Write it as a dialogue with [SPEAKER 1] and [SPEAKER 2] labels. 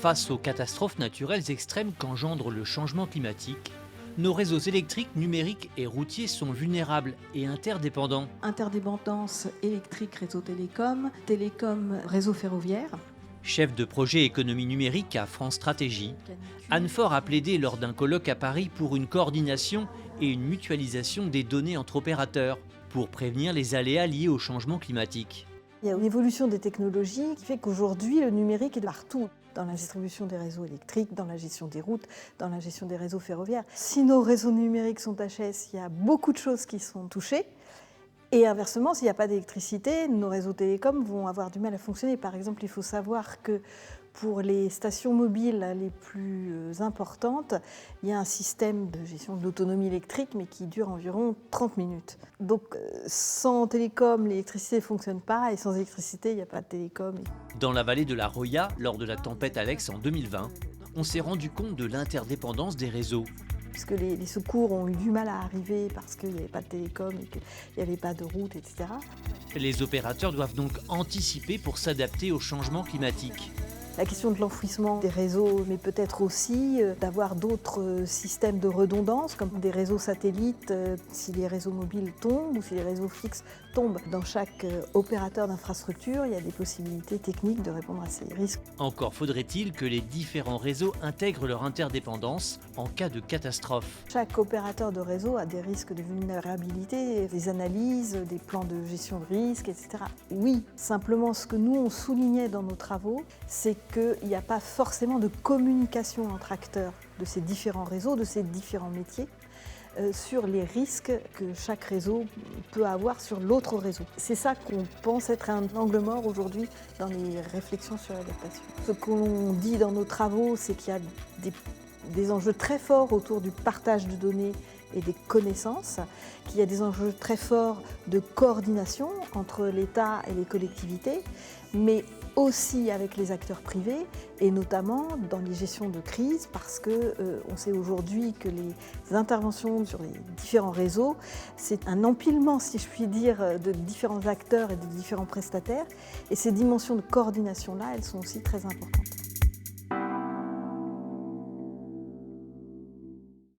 [SPEAKER 1] Face aux catastrophes naturelles extrêmes qu'engendre le changement climatique, nos réseaux électriques, numériques et routiers sont vulnérables et interdépendants.
[SPEAKER 2] Interdépendance électrique, réseau télécom, télécom, réseau ferroviaire.
[SPEAKER 1] Chef de projet économie numérique à France Stratégie, Anne Faure a plaidé lors d'un colloque à Paris pour une coordination et une mutualisation des données entre opérateurs pour prévenir les aléas liés au changement climatique.
[SPEAKER 2] Il y a une évolution des technologies qui fait qu'aujourd'hui, le numérique est partout. Dans la distribution des réseaux électriques, dans la gestion des routes, dans la gestion des réseaux ferroviaires. Si nos réseaux numériques sont HS, il y a beaucoup de choses qui sont touchées. Et inversement, s'il n'y a pas d'électricité, nos réseaux télécoms vont avoir du mal à fonctionner. Par exemple, il faut savoir que pour les stations mobiles les plus importantes, il y a un système de gestion de l'autonomie électrique, mais qui dure environ 30 minutes. Donc sans télécom, l'électricité ne fonctionne pas, et sans électricité, il n'y a pas de télécom.
[SPEAKER 1] Dans la vallée de la Roya, lors de la tempête Alex en 2020, on s'est rendu compte de l'interdépendance des réseaux.
[SPEAKER 2] Puisque les secours ont eu du mal à arriver parce qu'il n'y avait pas de télécom et qu'il n'y avait pas de route, etc.
[SPEAKER 1] Les opérateurs doivent donc anticiper pour s'adapter au changement climatique.
[SPEAKER 2] La question de l'enfouissement des réseaux, mais peut-être aussi d'avoir d'autres systèmes de redondance, comme des réseaux satellites, si les réseaux mobiles tombent ou si les réseaux fixes tombent. Dans chaque opérateur d'infrastructure, il y a des possibilités techniques de répondre à ces risques.
[SPEAKER 1] Encore faudrait-il que les différents réseaux intègrent leur interdépendance en cas de catastrophe.
[SPEAKER 2] Chaque opérateur de réseau a des risques de vulnérabilité, des analyses, des plans de gestion de risque, etc. Oui, simplement ce que nous on soulignait dans nos travaux, c'est qu'il n'y a pas forcément de communication entre acteurs de ces différents réseaux, de ces différents métiers, sur les risques que chaque réseau peut avoir sur l'autre réseau. C'est ça qu'on pense être un angle mort aujourd'hui dans les réflexions sur l'adaptation. Ce qu'on dit dans nos travaux, c'est qu'il y a des enjeux très forts autour du partage de données et des connaissances, qu'il y a des enjeux très forts de coordination entre l'État et les collectivités, mais aussi avec les acteurs privés et notamment dans les gestions de crise parce qu'on sait aujourd'hui que les interventions sur les différents réseaux, c'est un empilement, si je puis dire, de différents acteurs et de différents prestataires et ces dimensions de coordination-là, elles sont aussi très importantes.